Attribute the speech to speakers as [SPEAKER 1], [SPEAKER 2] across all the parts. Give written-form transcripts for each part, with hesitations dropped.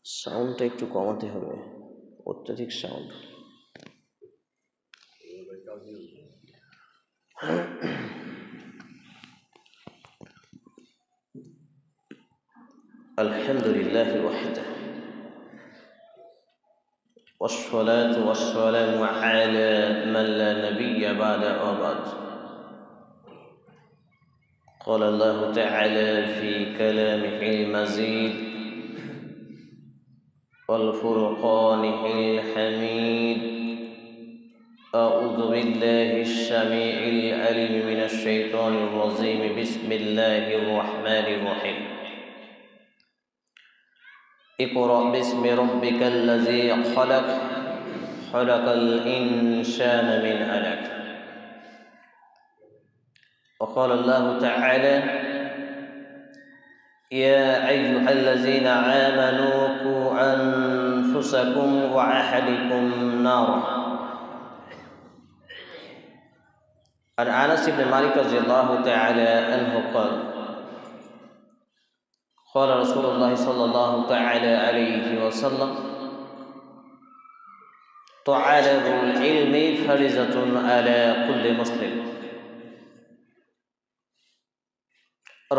[SPEAKER 1] সাউন্ডটা একটু কমাতে হবে, অত্যাধিক সাউন্ড। আলহামদুলিল্লাহ ওয়াহদাহু والصلاة والسلام على من لا نبي بعد وبعد. قال الله تعالى في كلامه المزيد والفرقانه الحميد: أعوذ بالله السميع العليم من الشيطان الرجيم. بسم الله الرحمن الرحيم. اقرأ باسم ربك الذي خلق خلق الإنسان من علق. وقال الله تعالى: يا أيها الذين آمنوا قوا أنفسكم وأهليكم نارا. عن أنس بن مالك رضي الله تعالى عنه قال: قال رسول الله صلى الله تعالى عليه وسلم: طلب العلم فريضة على كل مسلم.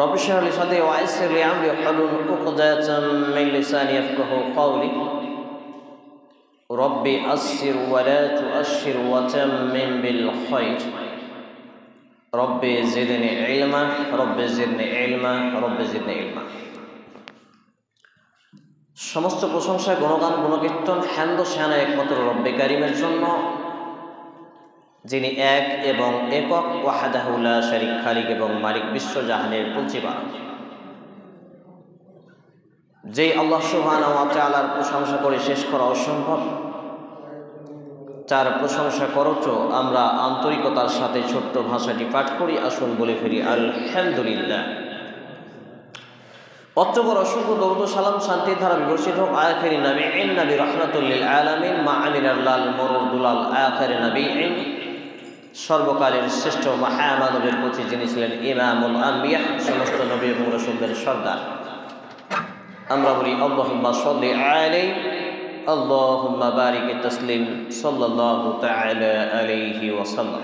[SPEAKER 1] رب اشرح لي صدري ويسر لي امري واحلل عقدة من لساني يفقهوا قولي. رب يسر ولا تؤشر وتمم بالخير. رب زدني علما رب زدني علما رب زدني علما. সমস্ত প্রশংসা, গুণগান, গুণকীর্তন, হ্যান্দ শানা একমাত্র রব্বে কারিমের জন্য, যিনি এক এবং একক, ওয়াহদাহু লা শারীক, খালিক এবং মালিক, বিশ্বজাহানের প্রতিপালক। যেই আল্লাহ সুবহানাহু ওয়া তাআলার প্রশংসা করে শেষ করা অসম্ভব, তার প্রশংসা করতো আমরা আন্তরিকতার সাথে ছোট্ট ভাষাটি পাঠ করি। আসুন বলে ফিরি আলহামদুলিল্লাহ। অতঃপর অসংখ্য দরুদ ও সালাম, শান্তির ধারা বিবর্ষিত হোক আখিরি নবীন নবী রাহমাতুল লিল আলামিন মা আমিনাল্লাল মুরুদুলাল আখিরি নবীন, সর্বকালের শ্রেষ্ঠ মহামানবের প্রতি, যিনি ছিলেন ইমামুল আম্বিয়া, সমস্ত নবী এবং রাসূলদের সর্দার। আমরা বলি আল্লাহুম্মা সাল্লি আলাইহি আল্লাহুম্মা বারিক তাসলিম সাল্লাল্লাহু তাআলা আলাইহি ওয়া সাল্লাম।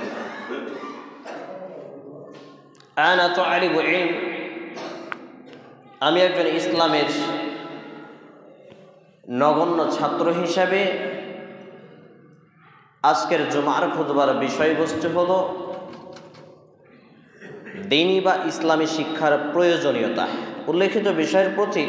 [SPEAKER 1] আনা তালিবু ইলম, আমি একজন ইসলামের নগণ্য ছাত্র হিসাবে আজকের জুমার খুতবার বিষয়বস্তু হল দ্বীনি বা ইসলামী শিক্ষার প্রয়োজনীয়তা। উল্লেখিত বিষয়ের প্রতি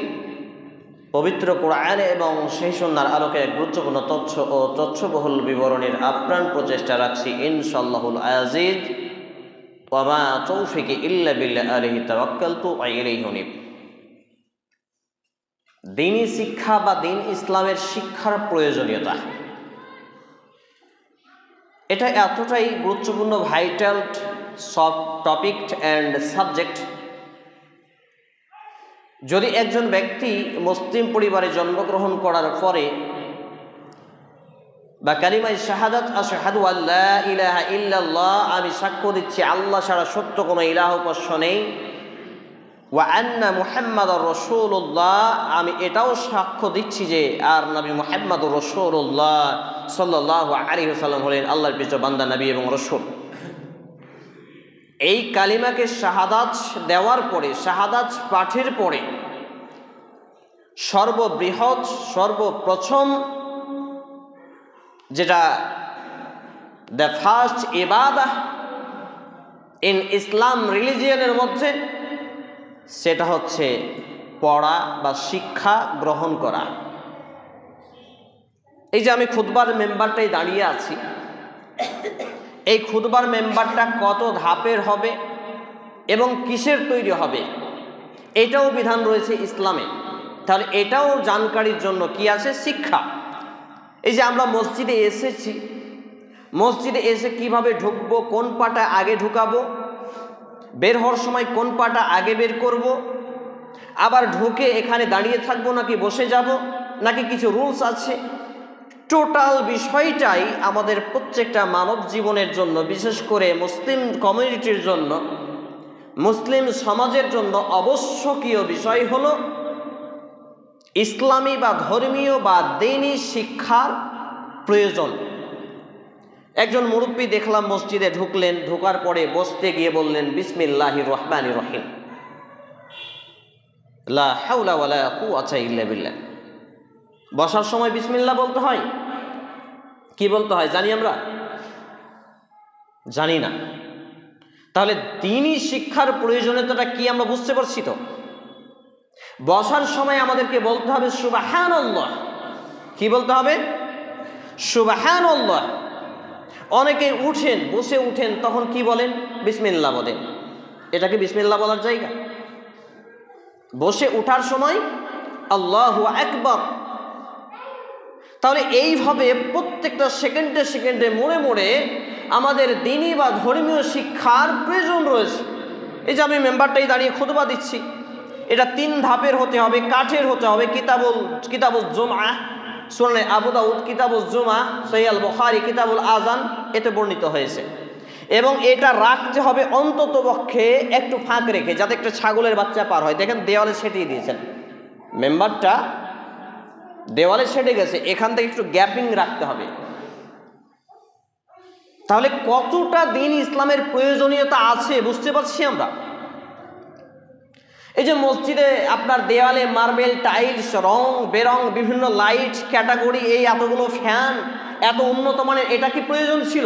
[SPEAKER 1] পবিত্র কোরআন এবং সেই সুন্নাহর আলোকে গুরুত্বপূর্ণ তথ্য ও তথ্যবহুল বিবরণের আপ্রাণ প্রচেষ্টা রাখছি ইনশাআল্লাহুল আজিজ। ওয়া মা তৌফিকি ইল্লা বিল্লাহ, আলাইহি তাওয়াক্কালতু ওয়া ইলাইহি উনীব। দ্বীনি শিক্ষা বা দ্বীন ইসলামের শিক্ষার প্রয়োজনীয়তা, এটা এতটাই গুরুত্বপূর্ণ, ভাইটাল টপিক অ্যান্ড সাবজেক্ট। যদি একজন ব্যক্তি মুসলিম পরিবারে জন্মগ্রহণ করার পরে বা কালিমায়ে শাহাদাত আশহাদু আল্লা ইলাহা ইল্লাল্লাহ, আমি সাক্ষ্য দিচ্ছি আল্লাহ ছাড়া সত্য কোনো ইলাহ উপাস্য নেই, ওয়া আন্না মুহাম্মাদুর রাসূলুল্লাহ, আমি এটাও সাক্ষ্য দিচ্ছি যে আর নবী মুহাম্মদুর রাসূলুল্লাহ সাল্লাল্লাহু আলাইহি ওয়াসাল্লাম হলেন আল্লাহর প্রিয় বান্দা, নবী এবং রাসূল। এই কালিমাকে শাহাদাত দেওয়ার পরে, শাহাদাত পাঠের পরে সর্ববৃহৎ, সর্বপ্রথম যেটা দ্য ফার্স্ট ইবাদাহ ইন ইসলাম রিলিজিয়নের মধ্যে, সেটা হচ্ছে পড়া বা শিক্ষা গ্রহণ করা। এই যে আমি খুতবার মেম্বারটাই দাঁড়িয়ে আছি, এই খুতবার মেম্বারটা কত ধাপের হবে এবং কিসের তৈরি হবে, এটাও বিধান রয়েছে ইসলামে। তাহলে এটাও জানকারির জন্য কি আছে? শিক্ষা। এই যে আমরা মসজিদে এসেছি, মসজিদে এসে কিভাবে ঢুকবো, কোন পাটা আগে ঢুকাবো, বের হওয়ার সময় কোন পাটা আগে বের করব, আবার ঢুকে এখানে দাঁড়িয়ে থাকবো নাকি বসে যাব, নাকি কিছু রুলস আছে, টোটাল বিষয়টাই আমাদের প্রত্যেকটা মানব জীবনের জন্য, বিশেষ করে মুসলিম কমিউনিটির জন্য, মুসলিম সমাজের জন্য আবশ্যকীয় বিষয় হলো ইসলামী বা ধর্মীয় বা দ্বীনি শিক্ষার প্রয়োজন। একজন মুরব্বী দেখলাম মসজিদে ঢুকলেন, ঢোকার পরে বসতে গিয়ে বললেন বিসমিল্লাহির রহমানির রহিম, লা হাওলা ওয়ালা কুওয়াতা ইল্লা বিল্লাহ। বসার সময় বিসমিল্লাহ বলতে হয়? কি বলতে হয় জানি আমরা? জানি না। তাহলে দ্বীনি শিক্ষার প্রয়োজনীয়তাটা কি আমরা বুঝতে পারছি তো? বসার সময় আমাদেরকে বলতে হবে সুবহানাল্লাহ। কি বলতে হবে? সুবহানাল্লাহ। অনেকে উঠেন, বসে উঠেন, তখন কি বলেন? বিসমিল্লাহ বলেন। এটা কি বিসমিল্লাহ বলার জায়গা? বসে ওঠার সময় আল্লাহু আকবার। তাহলে এইভাবে প্রত্যেকটা সেকেন্ডে সেকেন্ডে মোড়ে মোড়ে আমাদের দ্বীনি বা ধর্মীয় শিক্ষার প্রয়োজন রয়েছে। এই যে আমি মেম্বারটাই দাঁড়িয়ে খুতবা দিচ্ছি, এটা 3 ধাপের হতে হবে, কাঠের হতে হবে। কিতাবুল জুমআ, সুনানে আবু দাউদ, কিতাবুল জুমআ, সহিহ আল বুখারী, কিতাবুল আযান, এতে বর্ণিত হয়েছে। এবং এটা রাখতে হবে অন্তত পক্ষে একটু ফাঁক রেখে, যাতে একটা ছাগলের বাচ্চা পার হয়। দেখেন দেওয়ালে সেটিয়ে দিয়েছেন, মেম্বারটা দেওয়ালে সেটে গেছে, এখান থেকে একটু গ্যাপিং রাখতে হবে। তাহলে কতটা দ্বীন ইসলামের প্রয়োজনীয়তা আছে বুঝতে পারছি আমরা। এই যে মসজিদে আপনার দেওয়ালে মার্বেল টাইলস, রং বেরং, বিভিন্ন লাইট ক্যাটাগরি, এই এতগুলো ফ্যান, এত উন্নত মানের, এটা কি প্রয়োজন ছিল?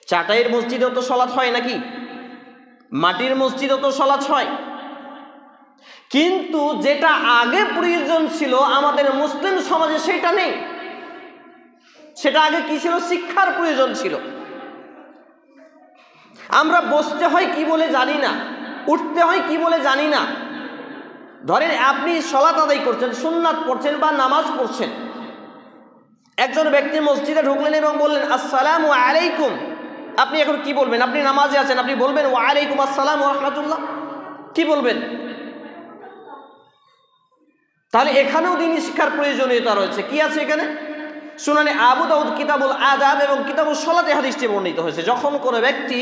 [SPEAKER 1] চাটাইয়ের মসজিদেও তো সলাত হয় নাকি? মাটির মসজিদেও তো সলাত হয়। কিন্তু যেটা আগে প্রয়োজন ছিল আমাদের মুসলিম সমাজে সেটা নেই। সেটা আগে কি ছিল? শিক্ষার প্রয়োজন ছিল। আমরা বসতে হয় কি বলে জানি না, উঠতে হয় কি বলে জানি না। ধরেন আপনি সালাত আদায় করছেন, সুন্নাত পড়ছেন বা নামাজ পড়ছেন, একজন ব্যক্তি মসজিদে ঢুকলেন এবং বললেন আসসালামু আলাইকুম। আপনি এখন কি বলবেন? আপনি নামাজে আছেন, আপনি বলবেন ওয়া আলাইকুম আসসালাম ওয়া রাহমাতুল্লাহ? কি বলবেন? তাহলে এখানেও দ্বীনি শিক্ষার প্রয়োজনীয়তা রয়েছে। কি আছে এখানে? সুনানে আবু দাউদ কিতাবুল আদাব এবং কিতাবুল সলাতে হাদিসটি বর্ণিত হয়েছে, যখন কোনো ব্যক্তি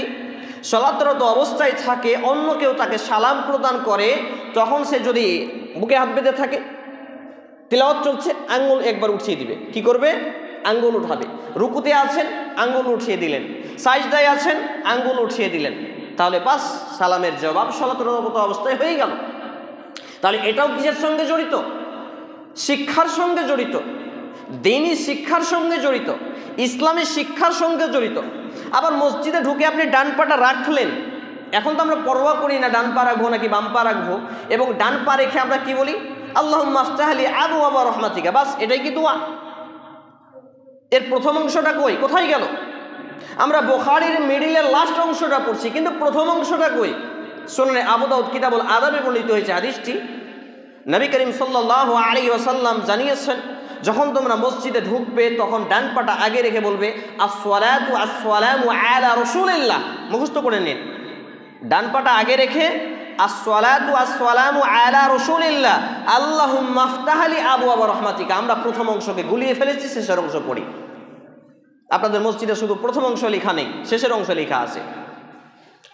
[SPEAKER 1] সলাতরত অবস্থায় থাকে, অন্য কেউ তাকে সালাম প্রদান করে, তখন সে যদি বুকে হাত বেঁধে থাকে, তিলাওয়াত চলছে, আঙ্গুল একবার উঠিয়ে দিবে। কি করবে? আঙ্গুল উঠাবে। রুকুতে আছেন, আঙ্গুল উঠিয়ে দিলেন। সাজদায় আছেন, আঙ্গুল উঠিয়ে দিলেন। তাহলে বাস, সালামের জবাব সলাতরত অবস্থায় হয়ে গেল। তাহলে এটাও কিসের সঙ্গে জড়িত? শিক্ষার সঙ্গে জড়িত, দ্বীনি শিক্ষার সঙ্গে জড়িত, ইসলামী শিক্ষার সঙ্গে জড়িত। আবার মসজিদে ঢুকে আপনি ডান পাটা রাখলেন, এখন তো আমরা পরোয়া করি না ডান পা রাখবো নাকি বাম পা রাখবো, এবং ডান পা রেখে আমরা কি বলি? আল্লাহুম্মা আফতাহ লি আবওয়াবা রাহমাতিকা। বাস, এটাই কি দোয়া? এর প্রথম অংশটা কই? কোথায় গেল? আমরা বুখারীর মিডিলের লাস্ট অংশটা পড়ছি, কিন্তু প্রথম অংশটা কই? সুনানে আবু দাউদ কিতাবুল আদাবে বর্ণিত হয়েছে হাদিসটি। নবী করিম সাল্লাল্লাহু আলাইহি ওয়াসাল্লাম জানিয়েছেন, যখন তোমরা মসজিদে ঢুকবে তখন ডান পাটা আগে রেখে বলবে আসসালাতু আসসালামু আলা রাসূলিল্লাহ। মুখস্থ করে নিন, ডান পাটা আগে রেখে আসসালাতু আসসালামু আলা রাসূলিল্লাহ আল্লাহুম্মা আফতাহ লি আবওয়াবা রাহমাতিকা। আমরা প্রথম অংশকে গুলিয়ে ফেলেছি, শেষের অংশ পড়ি। আপনাদের মসজিদে শুধু প্রথম অংশ লেখা নেই, শেষের অংশ লেখা আছে।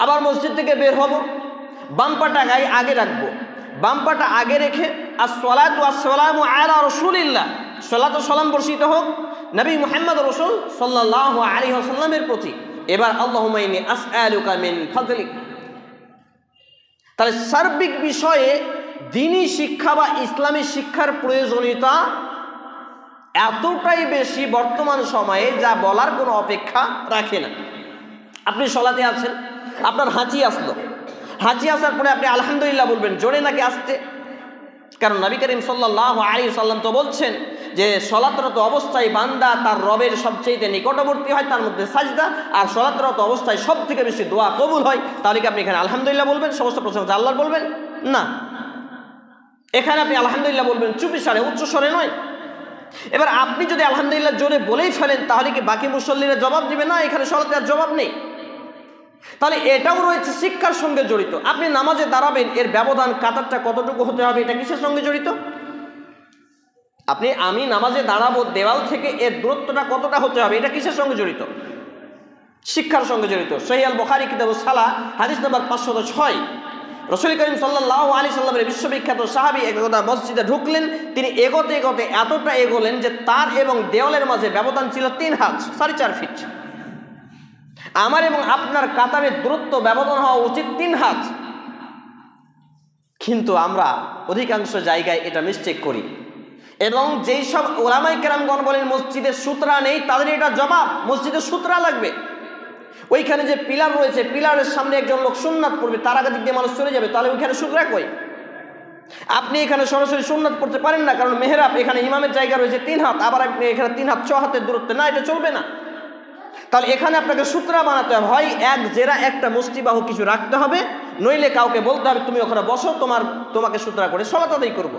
[SPEAKER 1] আবার মসজিদ থেকে বের হব, বাম পাটা গায়ে আগে রাখবো, বাম পাটা আগে রেখে আসসালাতু আসসালামু আলা রাসূলিল্লাহ, সালাত ও সালাম বর্ষিত হোক নবী মুহাম্মদ রাসূল সাল্লাল্লাহু আলাইহি ওয়াসাল্লামের প্রতি। এবার আল্লাহুম্মা ইন্নী আসআলুকা মিন ফাদলিক। তাহলে সার্বিক বিষয়ে দ্বীনি শিক্ষা বা ইসলামী শিক্ষার প্রয়োজনীয়তা এতটাই বেশি বর্তমান সময়ে, যা বলার কোনো অপেক্ষা রাখে না। আপনি সালাতে আছেন, আপনার হাঁচি আসলো, হাঁচি আসার পরে আপনি আলহামদুলিল্লাহ বলবেন, জোরে নাকি আস্তে? কারণ নবী করিম সাল্লাল্লাহু আলাইহি ওয়াসাল্লাম তো বলছেন যে সালাতরত অবস্থায় বান্দা তার রবের সবচেয়ে নিকটবর্তী হয়, তার মধ্যে সাজদা, আর সালাতরত অবস্থায় সব থেকে বেশি দোয়া কবুল হয়। তাহলে কি আপনি এখানে আলহামদুলিল্লাহ বলবেন, সমস্ত প্রশংসা আল্লাহর বলবেন? না, এখানে আপনি আলহামদুলিল্লাহ বলবেন চুপি স্বরে, উচ্চ স্বরে নয়। এবার আপনি যদি আলহামদুলিল্লাহ জোরে বলেই ফেলেন, তাহলে কি বাকি মুসল্লিরা জবাব দিবে? না, এখানে সালাতে আর জবাব নেই। তাহলে এটাও রয়েছে শিক্ষার সঙ্গে জড়িত। আপনি নামাজে দাঁড়াবেন, এর ব্যবধান কাতারটা কতটুকু হতে হবে, এটা কিসের সঙ্গে জড়িত? আমি নামাজে দাঁড়াবো, দেওয়াল থেকে এর দূরত্বটা কতটা হতে হবে, এটা কিসের সঙ্গে জড়িত? শিক্ষার সঙ্গে জড়িত। সহিহ আল বুখারী কিতাবুস সালাহ হাদিস নাম্বার 506, রাসূল করিম সাল্লাল্লাহু আলাইহি সাল্লামের বিশ্ববিখ্যাত সাহাবী একদা মসজিদে ঢুকলেন, তিনি এগোতে এগোতে এতটা এগোলেন যে তার এবং দেওয়ালের মাঝে ব্যবধান ছিল 3 হাত 4.5 ফিট। আমার এবং আপনার কাতারের দূরত্ব ব্যবধান হওয়া উচিত 3 হাত, কিন্তু আমরা অধিকাংশ জায়গায় এটা মিস্টেক করি। এবং যেই সব ওলামায়ে কেরামগণ বলেন মসজিদে সূত্রা নেই, তাদের এটা জবাব, মসজিদে সূত্রা লাগবে। ওইখানে যে পিলার রয়েছে, পিলারের সামনে একজন লোক সুন্নাত পড়বে, তার আগে দিক দিয়ে মানুষ চলে যাবে, তাহলে ওইখানে সূত্রা কই? আপনি এখানে সরাসরি সুন্নাত পড়তে পারেন না, কারণ মেহরাব এখানে ইমামের জায়গা রয়েছে 3 হাত, আবার আপনি এখানে 3 হাত 6 হাতের দূরত্বে, না, এটা চলবে না। তাহলে এখানে আপনাকে সূত্রা বানাতে হবে, হয় এক জেরা একটা মুষ্টিবাহু কিছু রাখতে হবে, নইলে কাউকে বলতে হবে তুমি ওখানে বসো, তোমাকে সূত্রা করে সালাত আদায় করব।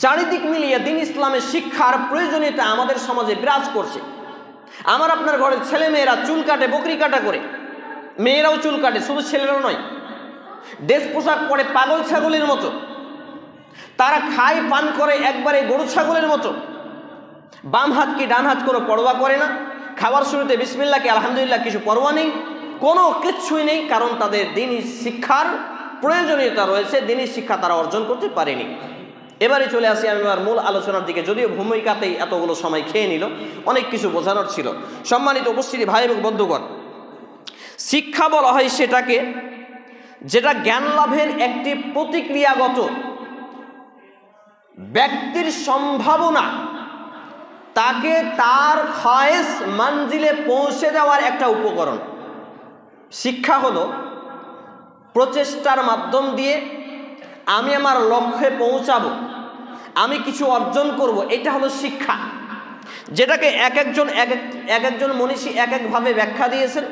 [SPEAKER 1] চারিদিক মিলিয়ে দ্বীন ইসলামের শিক্ষার প্রয়োজনীয়তা আমাদের সমাজে বিরাজ করছে। আমার আপনার ঘরের ছেলে মেয়েরা চুল কাটে বকরি কাটা করে, মেয়েরাও চুল কাটে, শুধু ছেলেরাও নয়, ড্রেস পোশাক পরে পাগল ছাগলের মতো, তারা খায় পান করে একবারে গরু ছাগলের মতো, বাম হাত কি ডান হাত কোনো পরোয়া করে না, খাবার শুরুতে বিসমিল্লাহ কি আলহামদুলিল্লাহ কিছু পরোয়া নেই, কোনো কিচ্ছুই নেই, কারণ তাদের দ্বীনি শিক্ষার প্রয়োজনীয়তা রয়েছে, দ্বীনি শিক্ষা তারা অর্জন করতে পারেনি। এবারে চলে আসি আমি আমার মূল আলোচনার দিকে, যদিও ভূমিকাতেই এতগুলো সময় খেয়ে নিল, অনেক কিছু বোঝানোর ছিল। সম্মানিত উপস্থিতি ভাই এবং বন্ধুগণ, শিক্ষা বলা হয় সেটাকে যেটা জ্ঞান লাভের একটি প্রতিক্রিয়াগত, ব্যক্তির সম্ভাবনা তাকে তার খায়েশ মঞ্জিলে পৌঁছে দেওয়ার একটা উপকরণ। শিক্ষা হলো প্রচেষ্টার মাধ্যম দিয়ে আমি আমার লক্ষ্যে পৌঁছাবো, আমি কিছু অর্জন করব, এটা হলো শিক্ষা, যেটাকে এক একজন মনীষী এক একভাবে ব্যাখ্যা দিয়েছেন।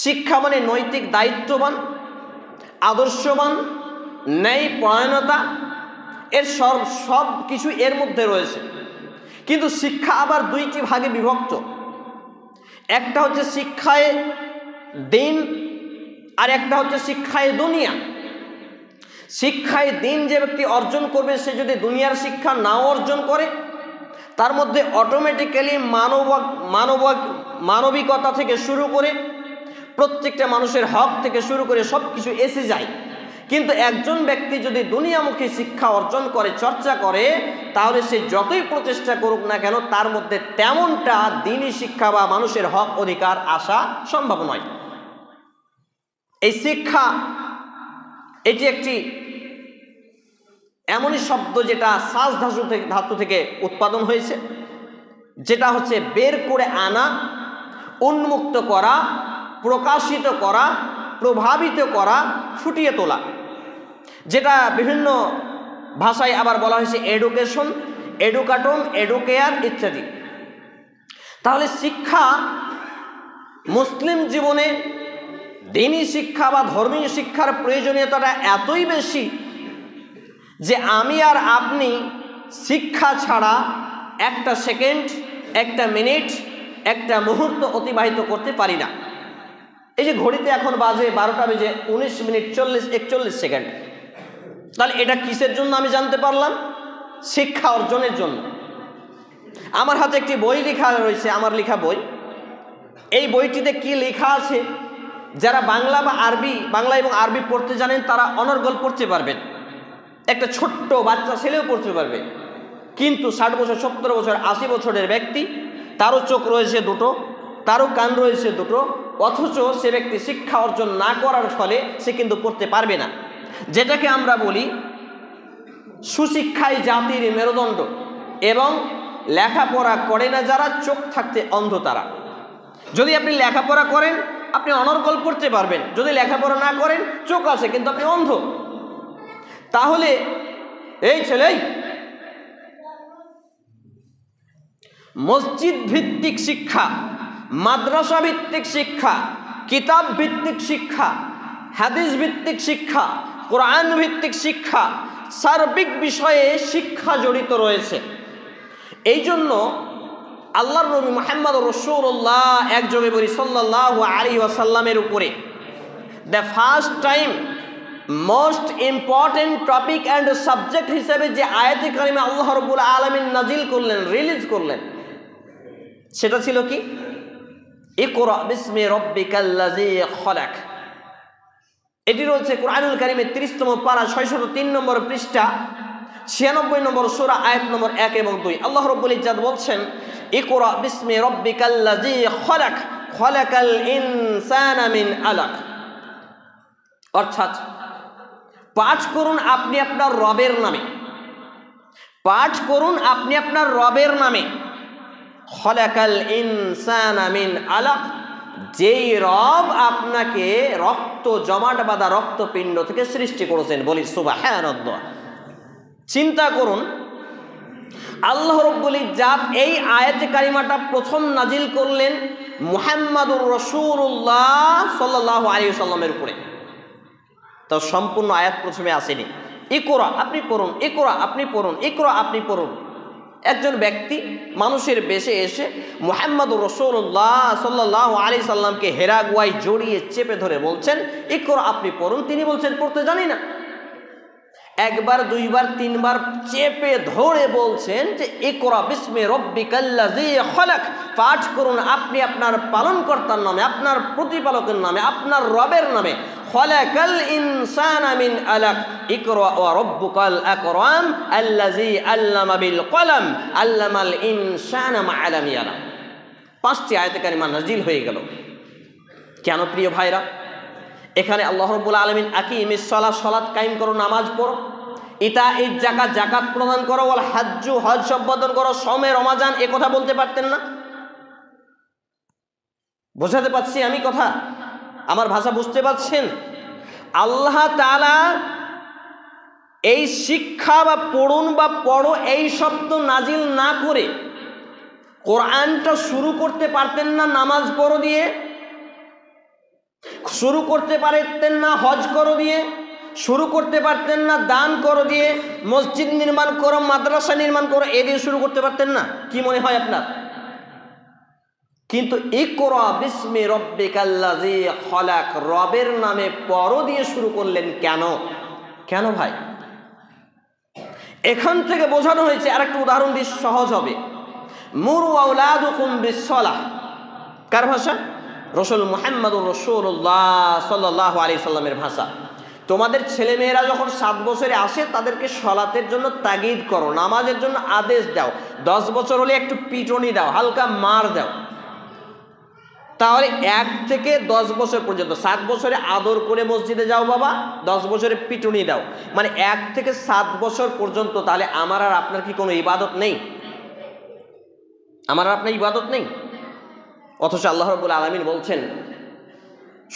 [SPEAKER 1] শিক্ষা মানে নৈতিক দায়িত্ববান, আদর্শবান, ন্যায় পরায়ণতা, এর সব কিছু এর মধ্যে রয়েছে। কিন্তু শিক্ষা আবার 2টি ভাগে বিভক্ত, একটা হচ্ছে শিক্ষায় দ্বীন আর একটা হচ্ছে শিক্ষায় দুনিয়া। শিক্ষায় দ্বীন যে ব্যক্তি অর্জন করবে, সে যদি দুনিয়ার শিক্ষা নাও অর্জন করে, তার মধ্যে অটোমেটিক্যালি মানবিকতা থেকে শুরু করে প্রত্যেকটা মানুষের হক থেকে শুরু করে সব কিছু এসে যায়। কিন্তু একজন ব্যক্তি যদি দুনিয়ামুখী শিক্ষা অর্জন করে, চর্চা করে, তাহলে সে যতই প্রচেষ্টা করুক না কেন, তার মধ্যে তেমনটা দ্বীনি শিক্ষা বা মানুষের হক অধিকার আসা সম্ভব নয়। এই শিক্ষা এটি একটি এমনই শব্দ যেটা সাজ ধাতু থেকে উৎপাদন হয়েছে, যেটা হচ্ছে বের করে আনা, উন্মুক্ত করা, প্রকাশিত করা, প্রভাবিত করা, ফুটিয়ে তোলা, যেটা বিভিন্ন ভাষায় আবার বলা হয়েছে এডুকেশন, এডুকাটন, এডুকেয়ার ইত্যাদি। তাহলে শিক্ষা মুসলিম জীবনে দ্বীনি শিক্ষা বা ধর্মীয় শিক্ষার প্রয়োজনীয়তাটা এতই বেশি যে আমি আর আপনি শিক্ষা ছাড়া একটা সেকেন্ড, একটা মিনিট, একটা মুহূর্ত অতিবাহিত করতে পারি না। এই যে ঘড়িতে এখন বাজে 12টা বেজে 19 মিনিট 41 সেকেন্ড, তাহলে এটা কিসের জন্য আমি জানতে পারলাম? শিক্ষা অর্জনের জন্য। আমার হাতে একটি বই লেখা রয়েছে, আমার লেখা বই। এই বইটিতে কি লেখা আছে, যারা বাংলা এবং আরবি পড়তে জানেন তারা অনর্গল পড়তে পারবেন, একটা ছোট্ট বাচ্চা ছেলেও পড়তে পারবে। কিন্তু 60 বছর, 70 বছর, 80 বছরের ব্যক্তি, তারও চোখ রয়েছে দুটো, তারও কান রয়েছে দুটো, অথচ সে ব্যক্তি শিক্ষা অর্জন না করার ফলে সে কিন্তু পড়তে পারবে না। যেটাকে আমরা বলি সুশিক্ষাই জাতির মেরুদণ্ড, এবং লেখাপড়া করে না যারা, চোখ থাকতে অন্ধ তারা। যদি আপনি লেখাপড়া করেন আপনি অনর্গল পড়তে পারবেন, যদি লেখাপড়া না করেন চোখ আছে কিন্তু আপনি অন্ধ। তাহলে এই ছেলে, মসজিদ ভিত্তিক শিক্ষা, মাদ্রাসা ভিত্তিক শিক্ষা, কিতাব ভিত্তিক শিক্ষা, হাদিস ভিত্তিক শিক্ষা, কোরআন ভিত্তিক শিক্ষা, সার্বিক বিষয়ে শিক্ষা জড়িত রয়েছে। এই জন্য আল্লাহর নবী মুহাম্মদ রাসূলুল্লাহ একযোগে বলি সাল্লাল্লাহু আলাইহি ওয়াসাল্লামের উপরে the first time most important topic and subject হিসেবে যে আয়াতে কারিমা আল্লাহ রাব্বুল আলামিন নাজিল করলেন, রিলিজ করলেন, সেটা ছিল কি? ইকরা বিসমি রাব্বিকাল্লাযী খলাক। এটি রয়েছে কুরআনুল কারীমের 30তম পারা 603 নম্বর পৃষ্ঠা 96 নম্বর সূরা আয়াত নম্বর 1 এবং 2। আল্লাহ রাব্বুল ইজ্জাত বলছেন, ইকরা বিসমি রাব্বিকাল্লাযী খালাক খালাকাল ইনসানা মিন আলাক। অর্থাৎ পাঠ করুন আপনি আপনার রবের নামে, পাঠ করুন আপনি আপনার রবের নামে। খালাকাল ইনসানা মিন আলাক, যেই রব আপনাকে রক্ত জমাট বাঁধা রক্তপিণ্ড থেকে সৃষ্টি করেছেন। বলি সুবহানাল্লাহ। চিন্তা করুন, আল্লাহ রাব্বুল ইজ্জাত এই আয়াতে কারিমাটা প্রথম নাজিল করলেন মুহাম্মাদুর রাসূলুল্লাহ সাল্লাল্লাহু আলাইহি ওয়াসাল্লামের উপরে। তো সম্পূর্ণ আয়াত প্রথমে আসেনি। ইকরা আপনি পড়ুন, ইকরা আপনি পড়ুন, ইকরা আপনি পড়ুন। একজন ব্যক্তি মানুষের বেশে এসে মুহাম্মাদুর রাসূলুল্লাহ সাল্লাল্লাহু আলাইহি সাল্লামকে হেরা গুয়ায় জড়িয়ে চেপে ধরে বলছেন, ইকরা আপনি পড়ুন। তিনি বলছেন, পড়তে জানি না। একবার, দুইবার, তিনবার চেপে ধরে বলছেন যে ইকরা বিসমি রাব্বিকাল্লাযী খালাক, পাঠ করুন আপনি আপনার পালনকর্তার নামে, আপনার প্রতিপালকের নামে, আপনার রবের নামে। খালাকাল ইনসানা মিন আলাক ইকরা ওয়া রাব্বুকাল আকরাম আল্লাযী আল্লামা বিল কলম আল্লামাল ইনসানা মা লাম ইয়ালাম। 5টি আয়াতে কারিমা নাজিল হয়ে গেল। কেন প্রিয় ভাইরা? এখানে আল্লাহ রাব্বুল আলামিন আকিমিস সালাত, সালাত কায়েম করো, নামাজ পড়ো, ইতাইজ যাকাত, যাকাত প্রদান করো, ওয়াল হাজ্জু, হজ সম্পাদন করো, সওমে রমাজান, এ কথা বলতে পারতেন না? বোঝাতে পারছি আমি কথা? আমার ভাষা বুঝতে পারছেন? আল্লাহ তাআলা এই শিক্ষা বা পড়ুন বা পড়ো এই শব্দ নাজিল না করে কোরআনটা শুরু করতে পারতেন না নামাজ পড়ো দিয়ে, শুরু করতে পারতেন না হজ করো দিয়ে, শুরু করতে পারতেন না দান করো দিয়ে, মসজিদ নির্মাণ করো, মাদ্রাসা নির্মাণ করো, এ দিয়ে শুরু করতে পারতেন না? কি মনে হয় আপনার? কিন্তু ইকরা বিসমি রাব্বিকাল্লাযী খালাক, রবের নামে পড়ো দিয়ে শুরু করলেন কেন? কেন ভাই? এখান থেকে বোঝানো হয়েছে, আরেকটা উদাহরণ দিয়ে সহজ হবে। মুরু আওলাদুকুম বিসসালাহ, কার ভাষা? রাসূল মুহাম্মাদুর রাসূলুল্লাহ সাল্লাল্লাহু আলাইহি সাল্লামের ভাষা। তোমাদের ছেলেমেয়েরা যখন 7 বছরে আসে তাদেরকে সালাতের জন্য তাগিদ করো, নামাজের জন্য আদেশ দাও। 10 বছর হলে একটু পিটনি দাও, হালকা মার দাও। তাহলে 1 থেকে 10 বছর পর্যন্ত, 7 বছরে আদর করে মসজিদে যাও বাবা, 10 বছরে পিটুনি দাও, মানে 1 থেকে 7 বছর পর্যন্ত। তাহলে আমার আর আপনার কি কোনো ইবাদত নেই? আমার আর আপনার ইবাদত নেই? অথচ আল্লাহ রাব্বুল আলামিন বলছেন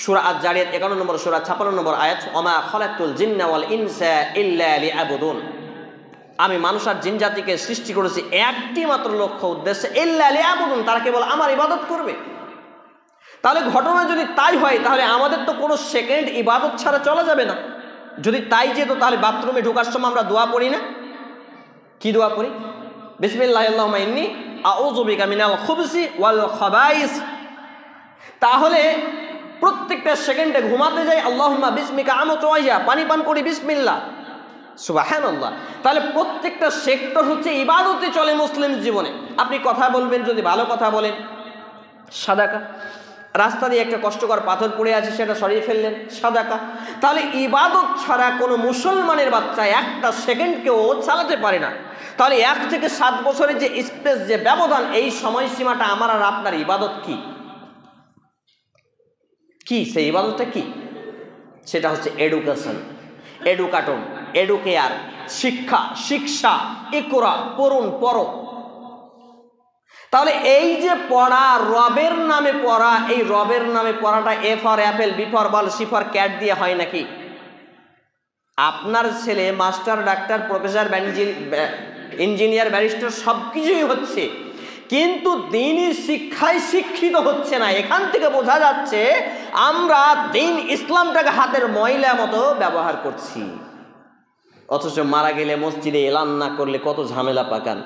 [SPEAKER 1] সূরা আয-যারিয়াত 51 নম্বর সূরা 56 নম্বর আয়াত, ওমা খালাকতুল জিন্না ওয়াল ইনসা ইল্লা লিয়াবুদুন, আমি মানুষ আর জিন জাতিকে সৃষ্টি করেছি একটি মাত্র লক্ষ্য উদ্দেশ্যে, ইল্লা লিয়াবুদুন, তারা কেবল আমার ইবাদত করবে। তাহলে ঘটনা যদি তাই হয়, তাহলে আমাদের তো কোনো সেকেন্ড ইবাদত ছাড়া চলা যাবে না। যদি তাই যেত, তাহলে বাথরুমে ঢোকার সময় আমরা দোয়া পড়ি না? কি দোয়া পড়ি? বিসমিল্লাহি আল্লাহুম্মা ইন্নী আউযু বিকা মিনাল খুবসি ওয়াল খাবাইস। তাহলে প্রত্যেকটা সেকেন্ডে ঘুমাতে যাই আল্লাহুম্মা বিসমিকা আমুতু ওয়া আহইয়া, পানি পান করি বিসমিল্লাহ, সুবহানাল্লাহ। তাহলে প্রত্যেকটা সেক্টর হচ্ছে ইবাদতে চলে মুসলিম জীবনে। আপনি কথা বলবেন, যদি ভালো কথা বলেন, সাদাকা। রাস্তা দিয়ে একটা কষ্টকর পাথর পড়ে আছে, সেটা সরিয়ে ফেললেন, সাদাকা। তাহলে ইবাদত ছাড়া কোনো মুসলমানের বাচ্চা একটা সেকেন্ডকেও চালাতে পারে না। তাহলে 1 থেকে 7 বছরের যে স্পেস, যে ব্যবধান, এই সময়সীমাটা আমার আর আপনার ইবাদত কি? কি সেই ইবাদতটা কি? সেটা হচ্ছে এডুকেশন, এডুকাটন, এডুকেয়ার, শিক্ষা, শিক্ষা, ইকরা, পড়ুন, পড়ো। তাহলে এই যে পড়া, রবের নামে পড়া, এই রবের নামে পড়াটা A for apple, B for ball, C for cat দিয়ে হয় নাকি? আপনার ছেলে master, doctor, professor, engineer, barrister সব কিছুই হচ্ছে, কিন্তু দ্বীনি শিক্ষায় শিক্ষিত হচ্ছে না। এখান থেকে বোঝা যাচ্ছে আমরা দ্বীন ইসলামটাকে হাতের ময়লা মতো ব্যবহার করছি। অথচ মারা গেলে মসজিদে এলান না করলে কত ঝামেলা পাকান,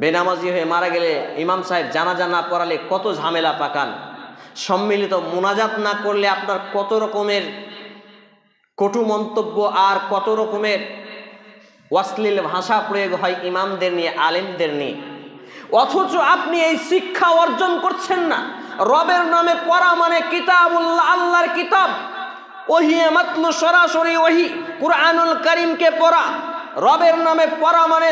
[SPEAKER 1] বেনামাজি হয়ে মারা গেলে ইমাম সাহেব জানাজা না পড়ালে কত ঝামেলা পাকান, সম্মিলিত মুনাজাত না করলে আপনার কত রকমের কটু মন্তব্য আর কত রকমের অশ্লীল ভাষা প্রয়োগ হয় ইমামদের নিয়ে, আলেমদের নিয়ে। অথচ আপনি এই শিক্ষা অর্জন করছেন না। রবের নামে পড়া মানে কিতাবুল্লাহ, আল্লাহর কিতাব, ওহি মাতলু, সরাসরি ওহি, কুরআনুল কারীমকে পড়া। রবের নামে পড়া মানে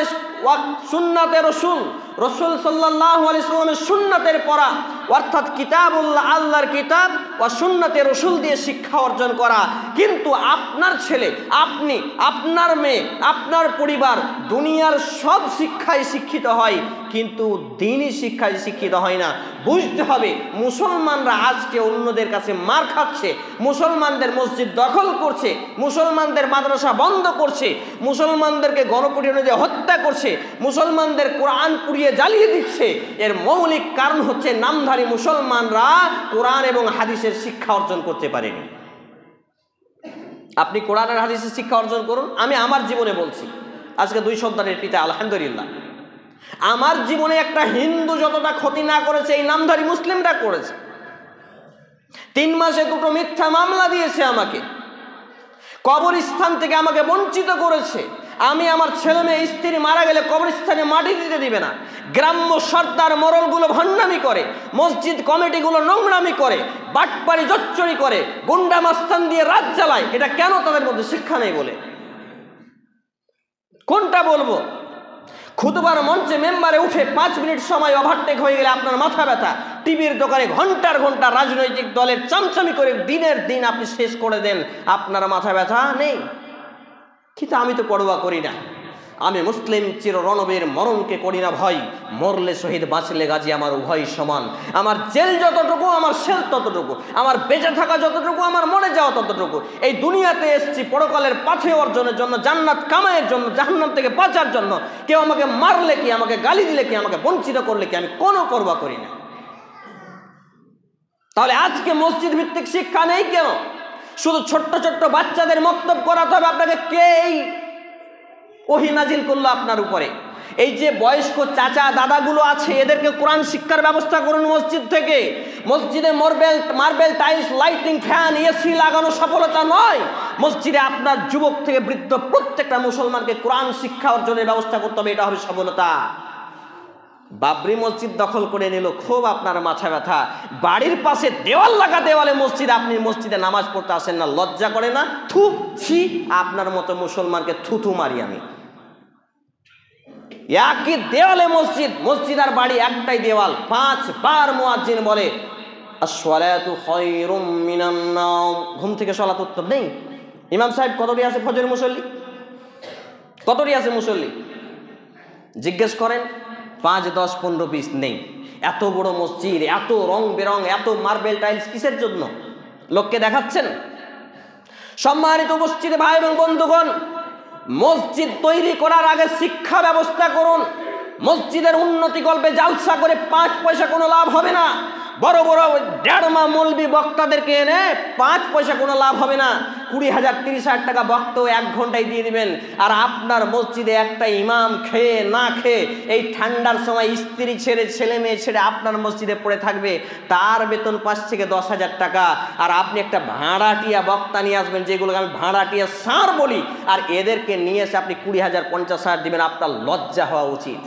[SPEAKER 1] সুন্নাতে রসুল, রসুল সাল্লাল্লাহু আলাইহি সাল্লামের সুন্নাতের পড়া, অর্থাৎ কিতাবুল্লাহ, আল্লাহর কিতাব ও সুন্নাতে রসুল দিয়ে শিক্ষা অর্জন করা। কিন্তু আপনার ছেলে, আপনি, আপনার মেয়ে, আপনার পরিবার দুনিয়ার সব শিক্ষায় শিক্ষিত হয়, কিন্তু দ্বীনি শিক্ষায় শিক্ষিত হয় না। বুঝতে হবে মুসলমানরা আজকে অন্যদের কাছে মার খাচ্ছে, মুসলমানদের মসজিদ দখল করছে, মুসলমানদের মাদ্রাসা বন্ধ করছে, মুসলমানদেরকে গণপিটুনি দিয়ে হত্যা করছে, মুসলমানদের কোরআন পুড়িয়ে জ্বালিয়ে দিচ্ছে। এর মৌলিক কারণ হচ্ছে নামধারী মুসলমানরা কোরআন এবং হাদিসের শিক্ষা অর্জন করতে পারেনি। আপনি কোরআন আর হাদিসের শিক্ষা অর্জন করুন। আমি আমার জীবনে বলছি, আজকে 2 সন্তানের পিতা, আলহামদুলিল্লাহ। আমার জীবনে একটা হিন্দু যতটা ক্ষতি না করেছে এই নামধারী মুসলিমরা করেছে। 3 মাসে 2টো মিথ্যা মামলা দিয়েছে আমাকে, কবরস্থান থেকে আমাকে বঞ্চিত করেছে। আমি আমার ছেলে মেয়ে স্ত্রী মারা গেলে কবরস্থানে মাটি দিতে দিবে না। গ্রাম্য সর্দার মরলগুলো ভণ্ডামি করে, মসজিদ কমিটিগুলো নোংরামি করে, বাটপারি জচ্চরি করে, গুন্ডা মাস্তান দিয়ে রাত জ্বালায়। এটা কেন? তাদের মধ্যে শিক্ষা নেই বলে। কোনটা বলবো? খুতবার মঞ্চে মেম্বারে উঠে 5 মিনিট সময় ওভারটেক হয়ে গেলে আপনার মাথা ব্যথা। টিভির দোকানে ঘন্টার ঘন্টা রাজনৈতিক দলের চামচামি করে দিনের দিন আপনি শেষ করে দেন, আপনার মাথা ব্যথা নেই। কিন্তু আমি তো পরোয়া করি না। আমি মুসলিম চির রণবীর, মরণকে করি না ভয়। মরলে শহীদ, বাঁচলে গাজী, আমার উভয় সমান। আমার জেল যতটুকু, আমার সেল ততটুকু। আমার বেঁচে থাকা যতটুকু, আমার মরে যাওয়া ততটুকু। এই দুনিয়াতে এসেছি পরকালের পাথেয় অর্জনের জন্য, জান্নাত কামাইয়ের জন্য, জাহান্নাম থেকে বাঁচার জন্য। কেউ আমাকে মারলে কি, আমাকে গালি দিলে কি, আমাকে বঞ্চিত করলে কি, আমি কোনো পরোয়া করি না। তাহলে আজকে মসজিদ ভিত্তিক শিক্ষা নেই কেন? শুধু ছোট্ট ছোট্ট বাচ্চাদের মক্তব করাতে হবে আপনাকে? কে এই ওহী নাজিল করলো আপনার উপরে? এই যে বয়স্ক চাচা দাদাগুলো আছে, এদেরকে কোরআন শিক্ষার ব্যবস্থা করুন মসজিদ থেকে। মসজিদে marble tiles, lighting, fan, AC লাগানো সফলতা নয়। মসজিদে আপনার যুবক থেকে বৃদ্ধ প্রত্যেকটা মুসলমানকে কোরআন শিক্ষা অর্জনের ব্যবস্থা করতে হবে, এটা হবে সফলতা। বাবরি মসজিদ দখল করে নিল, খুব আপনার মাথা ব্যথা। বাড়ির পাশে দেওয়াল লাগা দেওয়ালে মসজিদ, আপনি মসজিদে নামাজ পড়তে আসেন না, লজ্জা করে না? থু ছি, আপনার মতো মুসলমানকে থুথু মারি আমি। একই দেওয়ালে মসজিদ, মসজিদ আর বাড়ি একটাই দেওয়াল। 5 বার মুয়াজ্জিন বলে আসসালাতু খায়রুম মিনান নাওম। ঘুম থেকে সালাত উত্তর নেই। ইমাম সাহেব কতটি আছে ফজর মুসল্লি? কতটি আছে মুসল্লি? জিজ্ঞেস করেন। 5, 10, 15, 20 নেই। এত বড় মসজিদ, এত রং বেরং, এত মার্বেল টাইলস কিসের জন্য? লোককে দেখাচ্ছেন? সম্মানিত মসজিদে ভাই এবং বন্ধুগণ, মসজিদ তৈরি করার আগে শিক্ষা ব্যবস্থা করুন। মসজিদের উন্নতি কল্পে জালসা করে 5 পয়সা কোনো লাভ হবে না। বড় বড় ডেড়মা মৌলবি বক্তাদেরকে এনে 5 পয়সা কোনো লাভ হবে না। 20,000 30,000 টাকা বক্তাও 1 ঘন্টায় দিয়ে দিবেন। আর আপনার মসজিদে একটা ইমাম খেয়ে না খেয়ে এই ঠান্ডার সময় স্ত্রী ছেড়ে, ছেলে মেয়ে ছেড়ে আপনার মসজিদে পড়ে থাকবে, তার বেতন 5 থেকে 10,000 টাকা। আর আপনি একটা ভাড়াটিয়া বক্তা নিয়ে আসবেন, যেগুলোকে আমি ভাড়াটিয়া সার বলি, আর এদেরকে নিয়ে এসে আপনি 20,000 50,000 দিবেন। আপনার লজ্জা হওয়া উচিত।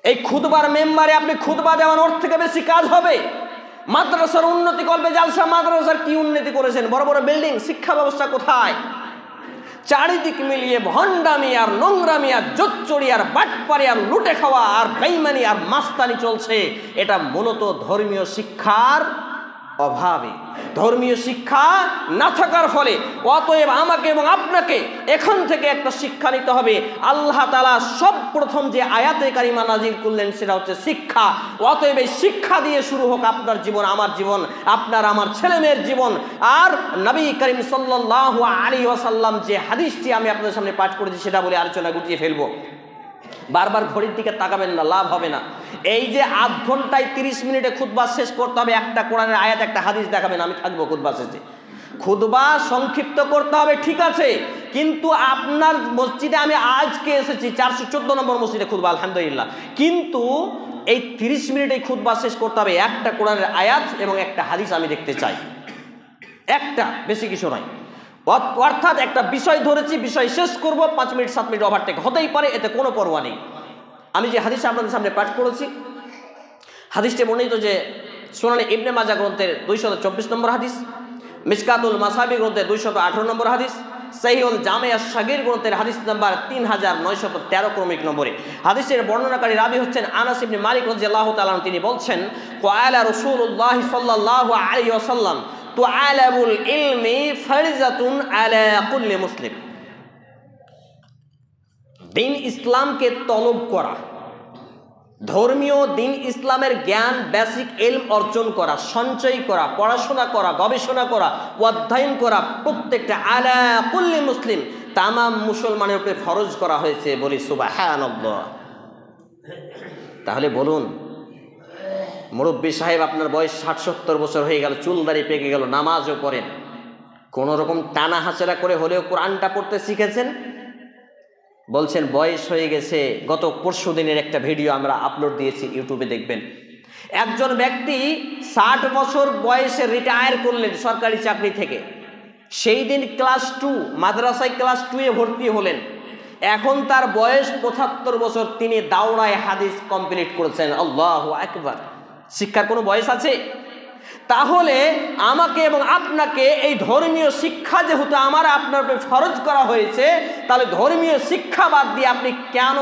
[SPEAKER 1] এই খুতবার মেম্বারে আপনি খুতবা দেওয়ান, ওর থেকে বেশি কাজ হবে। মাদ্রাসার উন্নতি করবে জালসা, মাদ্রাসার কি উন্নতি করেছেন? বড় বড় বিল্ডিং, শিক্ষা ব্যবস্থা কোথায়? চারিদিক মিলিয়ে ভণ্ডামি আর নোংরামি আর জোচ্চড়ি আর বাটপারি আর লুটে খাওয়া আর বেঈমানি আর মাস্তানি চলছে। এটা মূলত ধর্মীয় শিক্ষার অভাবে, ধর্মীয় শিক্ষা না থাকার ফলে। অতএব আমাকে এবং আপনাকে এখান থেকে একটা শিক্ষা নিতে হবে। আল্লাহ তাআলা সর্বপ্রথম যে আয়াতে কারিমা নাজিল করলেন সেটা হচ্ছে শিক্ষা। অতএব এই শিক্ষা দিয়ে শুরু হোক আপনার জীবন, আমার জীবন, আপনার আমার ছেলে মেয়ের জীবন। আর নবী করিম সাল্লাল্লাহু আলাইহি ওয়াসাল্লাম যে হাদিসটি আমি আপনাদের সামনে পাঠ করেছি সেটা বলে আলোচনা গুটিয়ে ফেলবো। বারবার ঘড়ির দিকে তাকাবেন না, লাভ হবে না। এই যে 8 ঘন্টায় 30 মিনিটে খুতবা শেষ করতে হবে, একটা কোরআনের আয়াত একটা হাদিস দেখাবেন, আমি থাকবো খুতবা শেষে। খুতবা সংক্ষিপ্ত করতে হবে, ঠিক আছে, কিন্তু আপনার মসজিদে আমি আজকে এসেছি 414 নম্বর মসজিদে খুতবা, আলহামদুলিল্লাহ, কিন্তু এই 30 মিনিটে খুতবা শেষ করতে হবে। একটা কোরআনের আয়াত এবং একটা হাদিস আমি দেখতে চাই, একটা, বেশি কিছু নয়। অর্থাৎ একটা বিষয় ধরেছি, বিষয় শেষ করব, 5 মিনিট 7 মিনিট ওভারটেক হতেই পারে, এতে কোনো পরোয়া নেই। আমি যে হাদিস আপনাদের সামনে পাঠ করেছি, হাদিসটি বর্ণিত যে সুনানে ইবনে মাজাহ গ্রন্থের 224 নম্বর হাদিস। মিশকাতুল মাসাবি গ্রন্থের 218 নম্বর হাদিস, সহিহুল জামে আস-সাগীর গ্রন্থের হাদিস নাম্বার 3913 ক্রমিক নম্বরে। হাদিসের বর্ণনাকারী রাবী হচ্ছেন আনাস ইবনে মালিক রাদিয়াল্লাহু তাআলা, তিনি বলছেন ক্বালা রাসূলুল্লাহ সাল্লাল্লাহু আলাইহি ওয়াসাল্লাম তুআলাবুল ইলমি ফারিজাতুন আলা কুল্লি মুসলিম। দিন ইসলামকে তলব করা, ধর্মীয় দিন ইসলামের জ্ঞান, বেসিক ইলম অর্জন করা, সঞ্চয় করা, পড়াশোনা করা, গবেষণা করা, অধ্যয়ন করা প্রত্যেকটা আলা কুল্লি মুসলিম তামাম মুসলমানের উপরে ফরজ করা হয়েছে। বলি সুবহানাল্লাহ। তাহলে বলুন, মুরব্বী সাহেব আপনার বয়স 60-70 বছর হয়ে গেল, চুল দাড়ি পেকে গেল, নামাজও পড়েন, কোনো রকম টানা হাঁচড়া করে হলেও কোরআনটা পড়তে শিখেছেন? বলছেন বয়স হয়ে গেছে। গত পরশু দিনের একটা ভিডিও আমরা আপলোড দিয়েছি, ইউটিউবে দেখবেন। একজন ব্যক্তি 60 বছর বয়সে রিটায়ার করলেন সরকারি চাকরি থেকে। সেই দিন ক্লাস 2 মাদ্রাসায় ক্লাস 2-এ ভর্তি হলেন। এখন তার বয়স 75 বছর, তিনি দাওরায়ে হাদিস কমপ্লিট করেছেন। আল্লাহু আকবার। শিক্ষার কোনো বয়স আছে? তাহলে আমাকে এবং আপনাকে এই ধর্মীয় শিক্ষা যেহেতু আমার আপনার উপরে ফরজ করা হয়েছে, তাহলে ধর্মীয় শিক্ষা বাদ দিয়ে আপনি কেন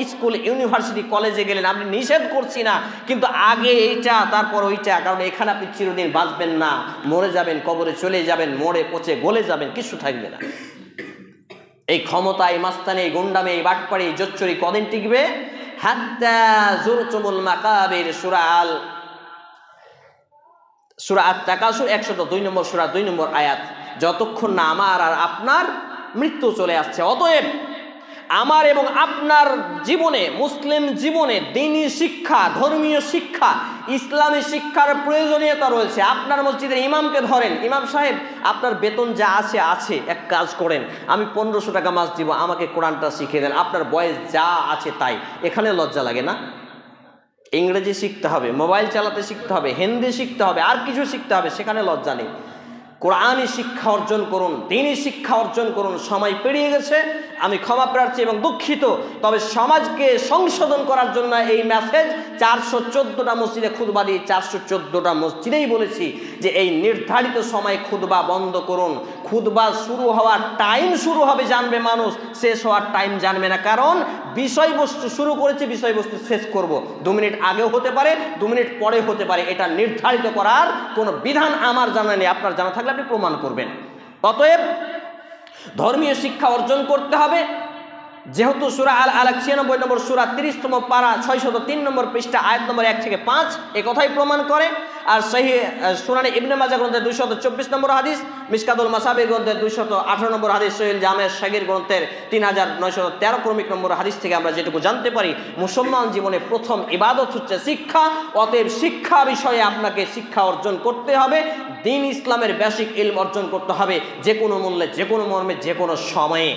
[SPEAKER 1] স্কুল, ইউনিভার্সিটি, কলেজে গেলেন? আপনি নিষেধ করছি না, কিন্তু আগে এইটা তারপর ওইটা, কারণ এখানে আপনি চিরদিন বাঁচবেন না, মরে যাবেন, কবরে চলে যাবেন, মরে পচে গলে যাবেন, কিছু থাকবে না। এই ক্ষমতা, এই মাস্তানি, এই গুন্ডামি, এই বাটপাড়ি, এই জোচ্চুরি কদিন টিকবে? হাত্তা যুরতুমুল মাকাবির। সূরা আত-তাকাসুর 102 নম্বর সূরা 2 নম্বর আয়াত। যতক্ষণ না আমার আর আপনার মৃত্যু চলে আসছে। অতএব আমার এবং আপনার জীবনে, মুসলিম জীবনে দ্বীনি শিক্ষা, ধর্মীয় শিক্ষা, ইসলামী শিক্ষার প্রয়োজনীয়তা রয়েছে। আপনার মসজিদের ইমামকে ধরেন, ইমাম সাহেব আপনার বেতন যা আছে, এক কাজ করেন, আমি 1500 টাকা মাস দিব, আমাকে কোরআনটা শিখিয়ে দেন। আপনার বয়স যা আছে তাই। এখানে লজ্জা লাগে না? ইংরেজি শিখতে হবে, মোবাইল চালাতে শিখতে হবে, হিন্দি শিখতে হবে, আর কিছু শিখতে হবে, সেখানে লজ্জা নেই। কোরআনী শিক্ষা অর্জন করুন, দ্বীনি শিক্ষা অর্জন করুন। সময় পেরিয়ে গেছে, আমি ক্ষমা প্রার্থী এবং দুঃখিত। তবে সমাজকে সংশোধন করার জন্য এই মেসেজ 414টা মসজিদে খুতবা দিয়ে 414টা মসজিদেই বলেছি যে এই নির্ধারিত সময় খুতবা বন্ধ করুন। খুতবা শুরু হওয়ার টাইম শুরু হবে জানবে মানুষ, শেষ হওয়ার টাইম জানবে না। কারণ বিষয়বস্তু শুরু করেছি, বিষয়বস্তু শেষ করব। 2 মিনিট আগেও হতে পারে, 2 মিনিট পরে হতে পারে। এটা নির্ধারিত করার কোনো বিধান আমার জানা নেই। আপনার জানা থাকলে আপনি প্রমাণ করবেন। অতএব ধর্মীয় শিক্ষা অর্জন করতে হবে। যেহেতু সূরা আল আলাক 96 নম্বর সূরা 30তম পারা 603 নম্বর পৃষ্ঠা আয়াত নম্বর 1 থেকে 5 এই কথাই প্রমাণ করে। আর সহিহ সুনানে ইবনে মাজাহ গ্রন্থের 224 নম্বর হাদিস, মিশকাতুল মাসাবির গ্রন্থের 218 নম্বর হাদিস, সহিহুল জামে আস-সাগীর গ্রন্থের 3913 ক্রমিক নম্বর হাদিস থেকে আমরা যেটুকু জানতে পারি, মুসলমান জীবনে প্রথম ইবাদত হচ্ছে শিক্ষা। অতএব শিক্ষা বিষয়ে আপনাকে শিক্ষা অর্জন করতে হবে, দ্বীন ইসলামের বেসিক ইলম অর্জন করতে হবে, যে কোনো মূল্যে, যে কোনো মর্মে, যে কোনো সময়ে।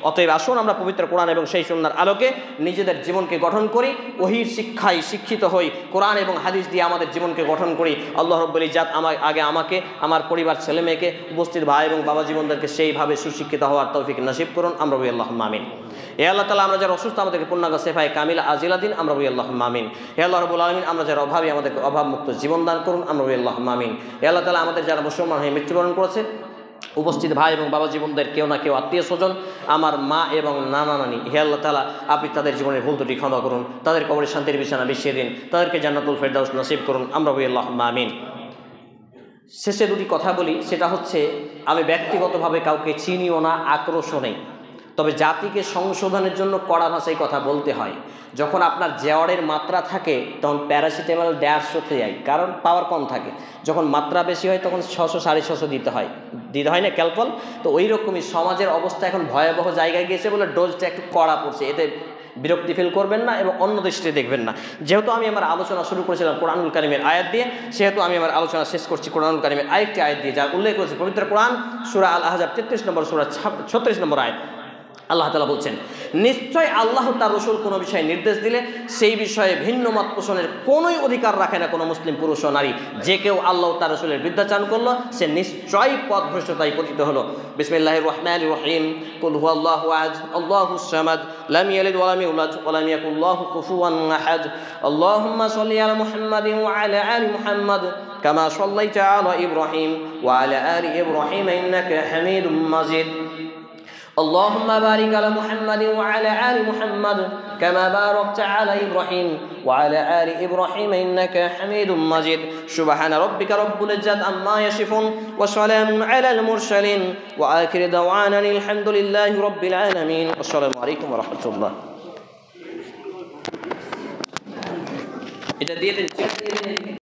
[SPEAKER 1] অতএব আসুন আমরা পবিত্র কোরআন এবং সেই সুন্নাহর আলোকে নিজেদের জীবনকে গঠন করি, ওহীর শিক্ষায় শিক্ষিত হই, কোরআন এবং হাদিস দিয়ে আমাদের জীবনকে গঠন করি। আল্লাহ রাব্বুল ইজ্জত আগে আমাকে, আমার পরিবার, ছেলে মেয়েকে, উপস্থিত ভাই এবং বাবা জীবনদেরকে সেইভাবে সুশিক্ষিত হওয়ার তৌফিক নসিব করুন। আমরা বলি আল্লাহুম্মা আমিন। হে আল্লাহ তাআলা, আমরা যারা অসুস্থ আমাদেরকে পূর্ণাঙ্গ শেফায়ে কামিলা আজিলা দিন। আমরা বলি আল্লাহুম্মা আমিন। হে আল্লাহ রাব্বুল আলামিন, আমরা যারা অভাবী আমাদেরকে অভাবমুক্ত জীবন দান করুন। আমরা বলি আল্লাহুম্মা আমিন। হে আল্লাহ তাআলা, আমাদের যারা মুসলমান হয়ে মৃত্যুবরণ করেছে, উপস্থিত ভাই এবং বাবা জীবনদের কেউ না কেউ আত্মীয় স্বজন, আমার মা এবং নানা নানি, হে আল্লাহ তাআলা, আপনি তাদের জীবনের ভুল ত্রুটি ক্ষমা করুন, তাদের কবরে শান্তির বিছানা বিছিয়ে দিন, তাদেরকে জান্নাতুল ফেরদাউস নসিব করুন। আমরা বলি আল্লাহুম্মা আমিন। শেষে দুটি কথা বলি, সেটা হচ্ছে আমি ব্যক্তিগতভাবে কাউকে চিনিও না, আক্রোশও নেই, তবে জাতিকে সংশোধনের জন্য কড়া ভাষায় কথা বলতে হয়। যখন আপনার জ্বরের মাত্রা থাকে তখন প্যারাসিটামল 150 যায়, কারণ পাওয়ার কম থাকে। যখন মাত্রা বেশি হয় তখন 600 650 দিতে হয় না ক্যালকল। তো ওই রকমই সমাজের অবস্থা এখন ভয়াবহ জায়গায় গিয়েছে বলে ডোজটা একটু কড়া পড়ছে। এতে বিরক্তি ফিল করবেন না এবং অন্য দৃষ্টিতে দেখবেন না। যেহেতু আমি আমার আলোচনা শুরু করেছিলাম কোরআনুল কারীমের আয়াত দিয়ে, সেহেতু আমি আমার আলোচনা শেষ করছি কোরআনুল কারীমের আরেকটি আয়াত দিয়ে, যার উল্লেখ করেছে পবিত্র কোরআন, সূরা আল আহজাব 33 নম্বর সূরা 36 নম্বর আয়াত। আল্লাহ তাআলা বলছেন, নিশ্চয় আল্লাহ তার রাসূল কোনো বিষয়ে নির্দেশ দিলে সেই বিষয়ে ভিন্ন মত পোষণের কোনোই অধিকার রাখে না কোনো মুসলিম পুরুষ ও নারী। যে কেউ আল্লাহ তার রাসূলের বিরুদ্ধাচরণ করলো সে নিশ্চয়ই পথভ্রষ্টতায় পতিত হলো। বিসমিল্লাহির রহমানির রহিম। কুল হুয়াল্লাহু আহাদ আল্লাহুস সামাদ লাম ইয়ালিদ ওয়া লাম ইউলাদ ওয়া লাম ইয়াকুল লাহু কুফুওয়ান আহাদ। আল্লাহুম্মা সাল্লি আলা মুহাম্মাদিন ওয়া আলা আলি মুহাম্মাদ কামা সাল্লাইতা আলা ইব্রাহিম ওয়া আলা আলি ইব্রাহিম ইন্নাকা হামিদুম মাজিদ। اللهم بارك على محمد وعلى آل محمد كما باركت على إبراهيم وعلى آل إبراهيم إنك حميد مجيد سبحان ربك رب العزة عما يصفون وسلام على المرسلين وآخر دعوانا الحمد لله رب العالمين والسلام عليكم ورحمة الله.